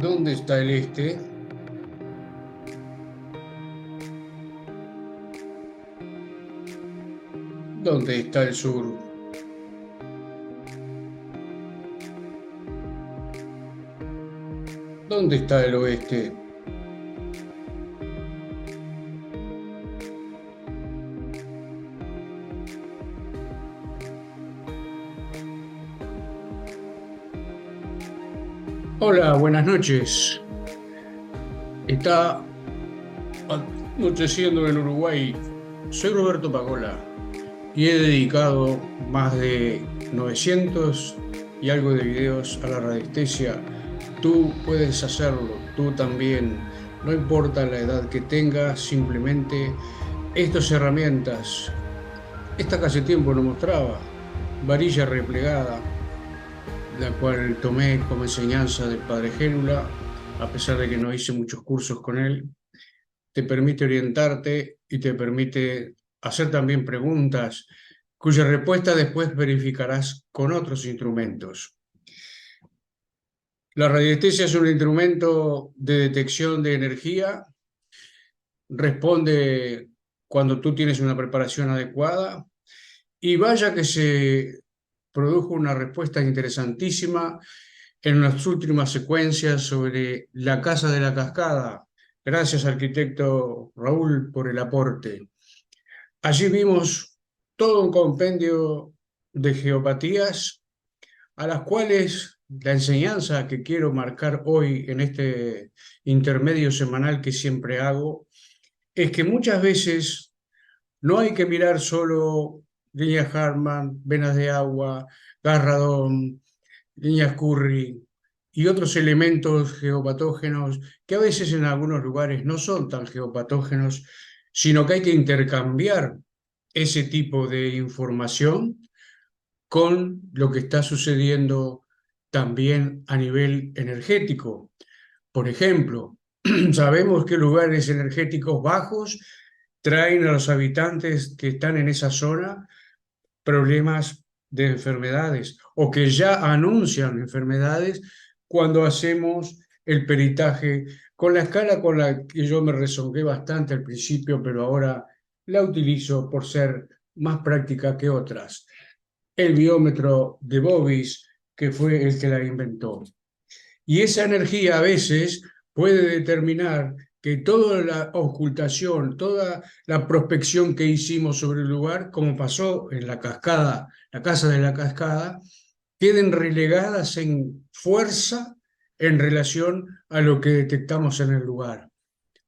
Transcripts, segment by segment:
¿Dónde está el este? ¿Dónde está el sur? ¿Dónde está el oeste? Hola, buenas noches. Está anocheciendo en Uruguay. Soy Roberto Pagola y he dedicado más de 900 y algo de videos a la radiestesia. Tú puedes hacerlo, tú también. No importa la edad que tengas, simplemente estas herramientas. Esta que hace tiempo no mostraba, varilla replegada, la cual tomé como enseñanza del padre Gélula, a pesar de que no hice muchos cursos con él. Te permite orientarte y te permite hacer también preguntas cuya respuesta después verificarás con otros instrumentos. La radiestesia es un instrumento de detección de energía, responde cuando tú tienes una preparación adecuada y vaya que se produjo una respuesta interesantísima en las últimas secuencias sobre la Casa de la Cascada. Gracias, arquitecto Raúl, por el aporte. Allí vimos todo un compendio de geopatías a las cuales la enseñanza que quiero marcar hoy en este intermedio semanal que siempre hago es que muchas veces no hay que mirar solo líneas Hartmann, venas de agua, gas radón, líneas Curry y otros elementos geopatógenos que a veces en algunos lugares no son tan geopatógenos, sino que hay que intercambiar ese tipo de información con lo que está sucediendo también a nivel energético. Por ejemplo, sabemos que lugares energéticos bajos traen a los habitantes que están en esa zona problemas de enfermedades o que ya anuncian enfermedades cuando hacemos el peritaje con la escala con la que yo me rezongué bastante al principio, pero ahora la utilizo por ser más práctica que otras. El biómetro de Bovis, que fue el que la inventó. Y esa energía a veces puede determinar que toda la ocultación, toda la prospección que hicimos sobre el lugar, como pasó en la cascada, la casa de la cascada, queden relegadas en fuerza en relación a lo que detectamos en el lugar.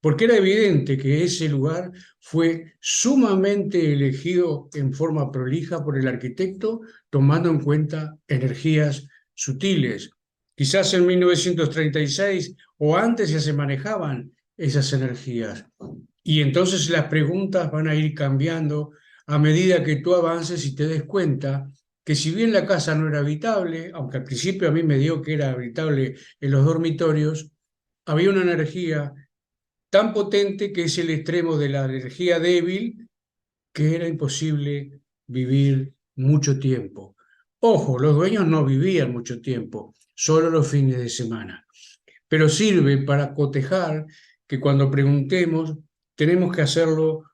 Porque era evidente que ese lugar fue sumamente elegido en forma prolija por el arquitecto, tomando en cuenta energías sutiles. Quizás en 1936 o antes ya se manejaban esas energías. Y entonces las preguntas van a ir cambiando a medida que tú avances y te des cuenta que si bien la casa no era habitable, aunque al principio a mí me dio que era habitable en los dormitorios, había una energía tan potente que es el extremo de la energía débil que era imposible vivir mucho tiempo. Ojo, los dueños no vivían mucho tiempo, solo los fines de semana, pero sirve para cotejar que cuando preguntemos tenemos que hacerlo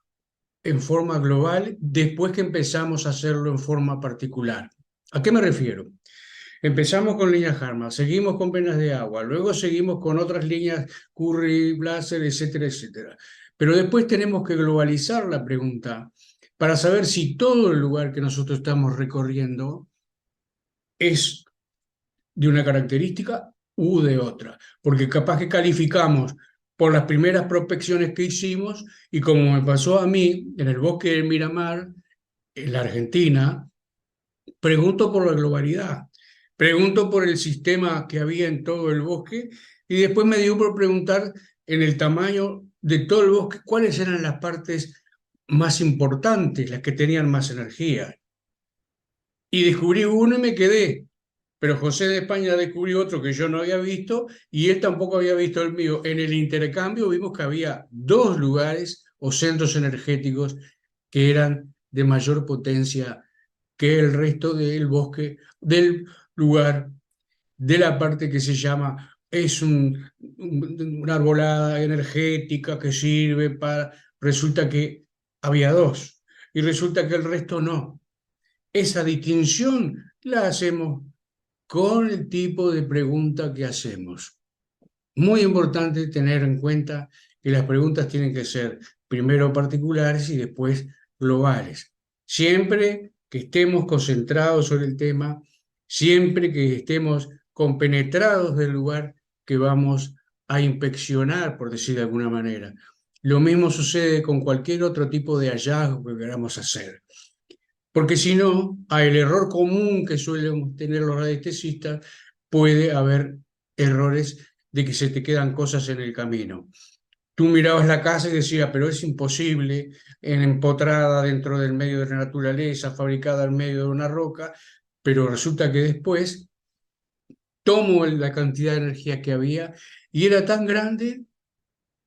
en forma global después que empezamos a hacerlo en forma particular. ¿A qué me refiero? Empezamos con líneas Harman, seguimos con venas de agua, luego seguimos con otras líneas Curry, Blaser, etcétera, etcétera. Pero después tenemos que globalizar la pregunta para saber si todo el lugar que nosotros estamos recorriendo es de una característica u de otra. Porque capaz que calificamos por las primeras prospecciones que hicimos y como me pasó a mí en el bosque del Miramar, en la Argentina, pregunto por la globalidad, pregunto por el sistema que había en todo el bosque y después me dio por preguntar en el tamaño de todo el bosque cuáles eran las partes más importantes, las que tenían más energía. Y descubrí uno y me quedé, pero José de España descubrió otro que yo no había visto y él tampoco había visto el mío. En el intercambio vimos que había dos lugares o centros energéticos que eran de mayor potencia que el resto del bosque, del lugar, de la parte que se llama es una arbolada energética que sirve para... Resulta que había dos y resulta que el resto no. Esa distinción la hacemos con el tipo de pregunta que hacemos. Muy importante tener en cuenta que las preguntas tienen que ser primero particulares y después globales. Siempre que estemos concentrados sobre el tema, siempre que estemos compenetrados del lugar que vamos a inspeccionar, por decir de alguna manera. Lo mismo sucede con cualquier otro tipo de hallazgo que queramos hacer. Porque si no, el error común que suelen tener los radiestesistas, puede haber errores de que se te quedan cosas en el camino. Tú mirabas la casa y decías, pero es imposible, empotrada dentro del medio de la naturaleza, fabricada en medio de una roca, pero resulta que después tomo la cantidad de energía que había y era tan grande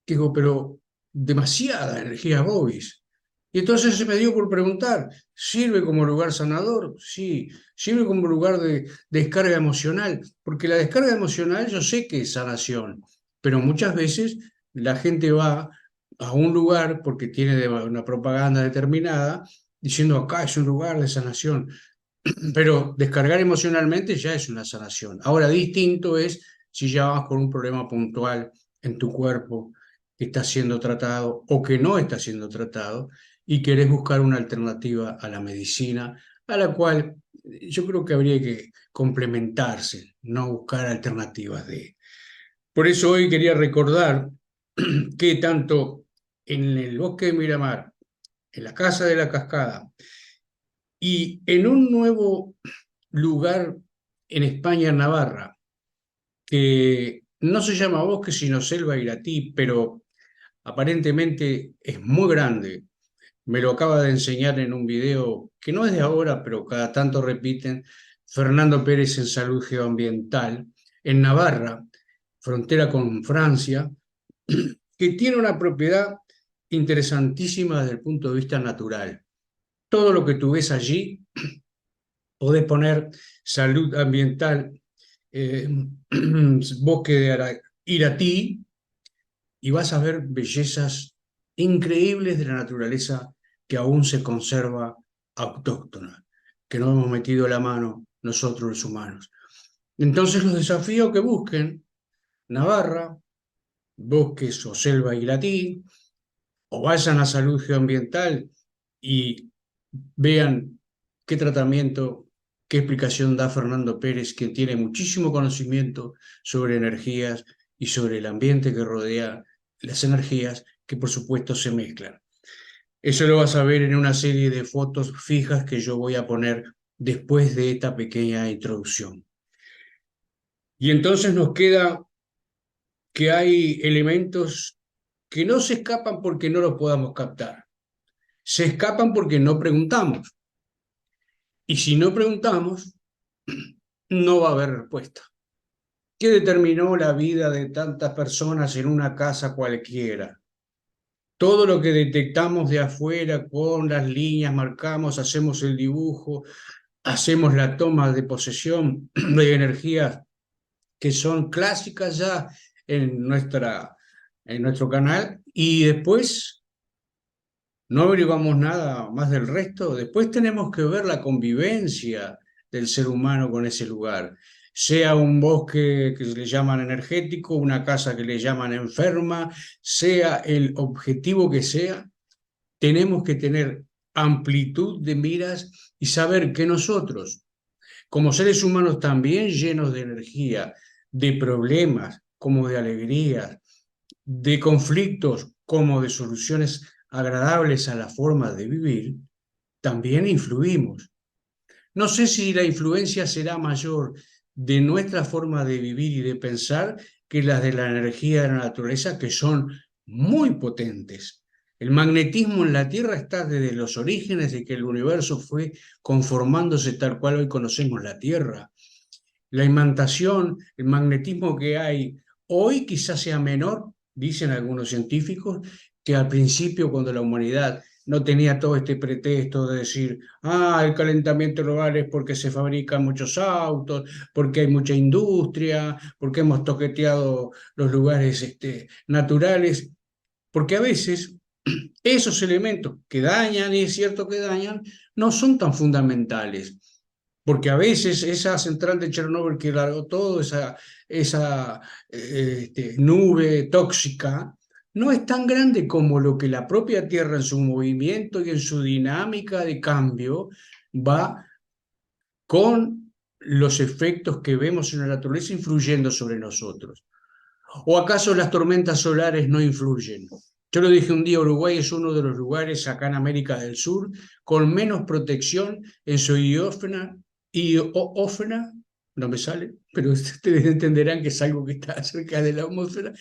que digo, pero demasiada energía Bovis. Y entonces se me dio por preguntar, ¿sirve como lugar sanador? Sí, sirve como lugar de descarga emocional, porque la descarga emocional yo sé que es sanación, pero muchas veces la gente va a un lugar porque tiene una propaganda determinada diciendo acá es un lugar de sanación, pero descargar emocionalmente ya es una sanación. Ahora, distinto es si ya vas con un problema puntual en tu cuerpo que está siendo tratado o que no está siendo tratado y querés buscar una alternativa a la medicina, a la cual yo creo que habría que complementarse, no buscar alternativas de. Por eso hoy quería recordar que tanto en el bosque de Miramar, en la Casa de la Cascada y en un nuevo lugar en España, en Navarra, que no se llama bosque sino selva iratí, pero aparentemente es muy grande. Me lo acaba de enseñar en un video que no es de ahora, pero cada tanto repiten, Fernando Pérez en Salud Geoambiental, en Navarra, frontera con Francia, que tiene una propiedad interesantísima desde el punto de vista natural. Todo lo que tú ves allí, podés poner salud ambiental, eh, bosque de Iratí, y vas a ver bellezas increíbles de la naturaleza que aún se conserva autóctona, que no hemos metido la mano nosotros los humanos. Entonces los desafíos que busquen Navarra, bosques o selva iratí, o vayan a salud geoambiental y vean qué tratamiento, qué explicación da Fernando Pérez, que tiene muchísimo conocimiento sobre energías y sobre el ambiente que rodea las energías que por supuesto se mezclan. Eso lo vas a ver en una serie de fotos fijas que yo voy a poner después de esta pequeña introducción. Y entonces nos queda que hay elementos que no se escapan porque no los podamos captar. Se escapan porque no preguntamos. Y si no preguntamos, no va a haber respuesta. ¿Qué determinó la vida de tantas personas en una casa cualquiera? Todo lo que detectamos de afuera con las líneas, marcamos, hacemos el dibujo, hacemos la toma de posesión de energías que son clásicas ya en nuestro canal y después no averiguamos nada más del resto. Después tenemos que ver la convivencia del ser humano con ese lugar, sea un bosque que le llaman energético, una casa que le llaman enferma, sea el objetivo que sea, tenemos que tener amplitud de miras y saber que nosotros, como seres humanos también llenos de energía, de problemas como de alegrías, de conflictos como de soluciones agradables a la forma de vivir, también influimos. No sé si la influencia será mayor de nuestra forma de vivir y de pensar que las de la energía de la naturaleza, que son muy potentes. El magnetismo en la Tierra está desde los orígenes de que el universo fue conformándose tal cual hoy conocemos la Tierra. La imantación, el magnetismo que hay hoy quizás sea menor, dicen algunos científicos, que al principio cuando la humanidad no tenía todo este pretexto de decir, el calentamiento global es porque se fabrican muchos autos, porque hay mucha industria, porque hemos toqueteado los lugares naturales, porque a veces esos elementos que dañan, y es cierto que dañan, no son tan fundamentales. Porque a veces esa central de Chernobyl que largó todo, esa nube tóxica, no es tan grande como lo que la propia Tierra en su movimiento y en su dinámica de cambio va con los efectos que vemos en la naturaleza influyendo sobre nosotros. ¿O acaso las tormentas solares no influyen? Yo lo dije un día, Uruguay es uno de los lugares acá en América del Sur con menos protección en su iósfera, no me sale, pero ustedes entenderán que es algo que está cerca de la atmósfera,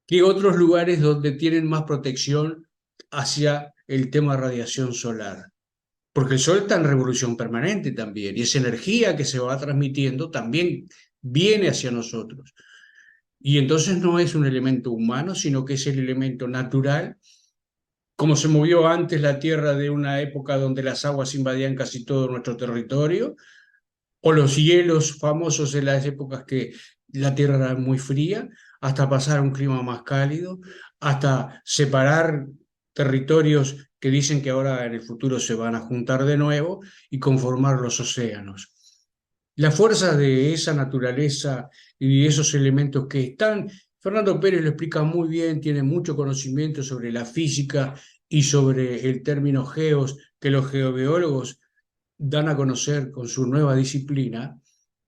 que otros lugares donde tienen más protección hacia el tema de radiación solar. Porque el Sol está en revolución permanente también, y esa energía que se va transmitiendo también viene hacia nosotros. Y entonces no es un elemento humano, sino que es el elemento natural, como se movió antes la Tierra de una época donde las aguas invadían casi todo nuestro territorio, o los hielos famosos de las épocas que la Tierra era muy fría, hasta pasar a un clima más cálido, hasta separar territorios que dicen que ahora en el futuro se van a juntar de nuevo y conformar los océanos. La fuerza de esa naturaleza y de esos elementos que están, Fernando Pérez lo explica muy bien, tiene mucho conocimiento sobre la física y sobre el término geos, que los geobiólogos dan a conocer con su nueva disciplina,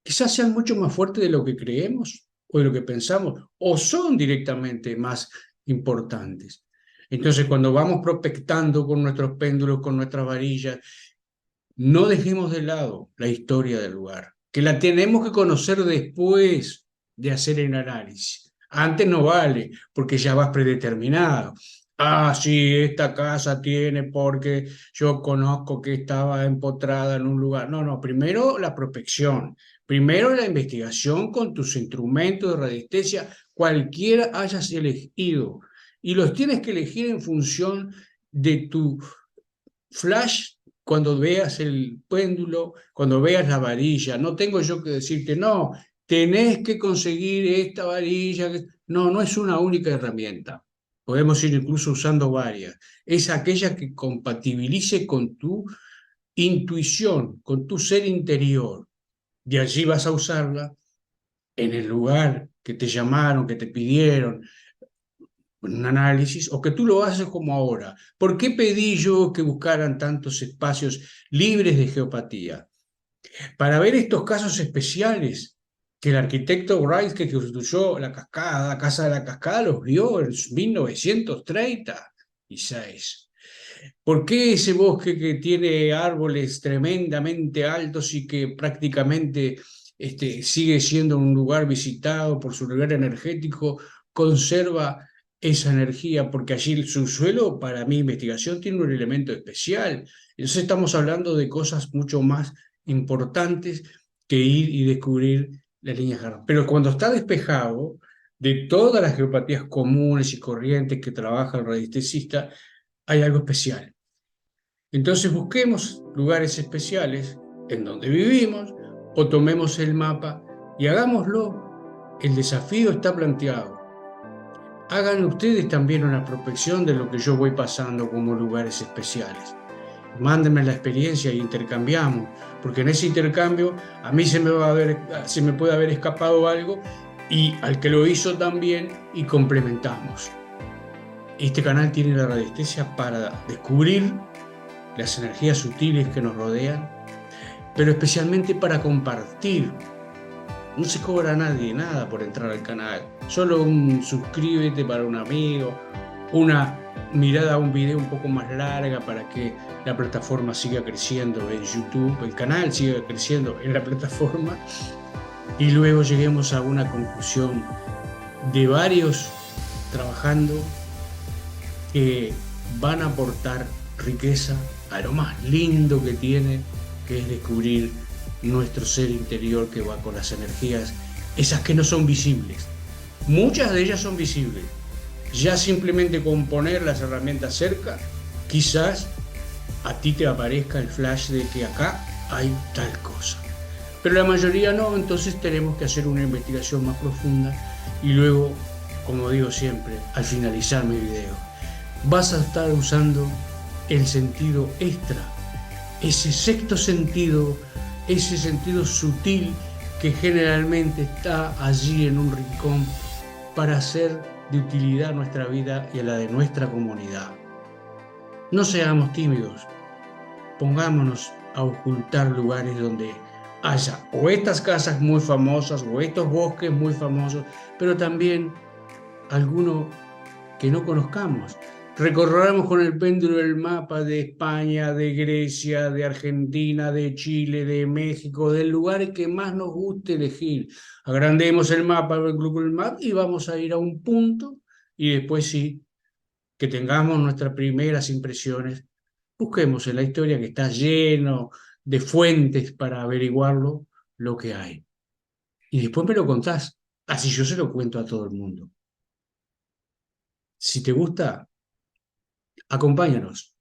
quizás sean mucho más fuertes de lo que creemos o de lo que pensamos, o son directamente más importantes. Entonces, cuando vamos prospectando con nuestros péndulos, con nuestras varillas, no dejemos de lado la historia del lugar, que la tenemos que conocer después de hacer el análisis. Antes no vale, porque ya vas predeterminado. Sí, esta casa tiene porque yo conozco que estaba empotrada en un lugar. No, no, primero la prospección, primero la investigación con tus instrumentos de radiestesia, cualquiera hayas elegido. Y los tienes que elegir en función de tu flash cuando veas el péndulo, cuando veas la varilla. No tengo yo que decirte, no, tenés que conseguir esta varilla. No, no es una única herramienta. Podemos ir incluso usando varias. Es aquella que compatibilice con tu intuición, con tu ser interior. Y allí vas a usarla en el lugar que te llamaron, que te pidieron, un análisis, o que tú lo haces como ahora. ¿Por qué pedí yo que buscaran tantos espacios libres de geopatía? Para ver estos casos especiales que el arquitecto Wright, que construyó la cascada, la Casa de la Cascada, los vio en 1936. ¿Por qué ese bosque que tiene árboles tremendamente altos y que prácticamente sigue siendo un lugar visitado por su lugar energético, conserva esa energía? Porque allí el subsuelo, para mi investigación, tiene un elemento especial. Entonces estamos hablando de cosas mucho más importantes que ir y descubrir las líneas Harman. Pero cuando está despejado de todas las geopatías comunes y corrientes que trabaja el radiestesista, hay algo especial. Entonces busquemos lugares especiales en donde vivimos o tomemos el mapa y hagámoslo. El desafío está planteado. Hagan ustedes también una prospección de lo que yo voy pasando como lugares especiales. Mándenme la experiencia y intercambiamos, porque en ese intercambio a mí se me puede haber escapado algo y al que lo hizo también, y complementamos. Este canal tiene la radiestesia para descubrir las energías sutiles que nos rodean, pero especialmente para compartir. No se cobra a nadie nada por entrar al canal, solo un suscríbete para un amigo, una mirada a un video un poco más larga para que la plataforma siga creciendo en YouTube, el canal siga creciendo en la plataforma, y luego lleguemos a una conclusión de varios trabajando que van a aportar riqueza a lo más lindo que tiene, que es descubrir nuestro ser interior que va con las energías, esas que no son visibles. Muchas de ellas son visibles. Ya simplemente con poner las herramientas cerca quizás a ti te aparezca el flash de que acá hay tal cosa. Pero la mayoría no, entonces tenemos que hacer una investigación más profunda y luego, como digo siempre, al finalizar mi video, vas a estar usando el sentido extra, ese sexto sentido, ese sentido sutil que generalmente está allí en un rincón para hacer de utilidad a nuestra vida y a la de nuestra comunidad. No seamos tímidos, pongámonos a ocultar lugares donde haya o estas casas muy famosas o estos bosques muy famosos, pero también alguno que no conozcamos. Recorramos con el péndulo el mapa de España, de Grecia, de Argentina, de Chile, de México, del lugar que más nos guste elegir. Agrandemos el mapa del Google Maps y vamos a ir a un punto y después sí, que tengamos nuestras primeras impresiones. Busquemos en la historia que está lleno de fuentes para averiguarlo lo que hay. Y después me lo contás, así yo se lo cuento a todo el mundo. Si te gusta, acompáñanos.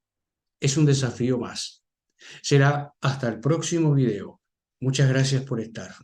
Es un desafío más. Será hasta el próximo video. Muchas gracias por estar.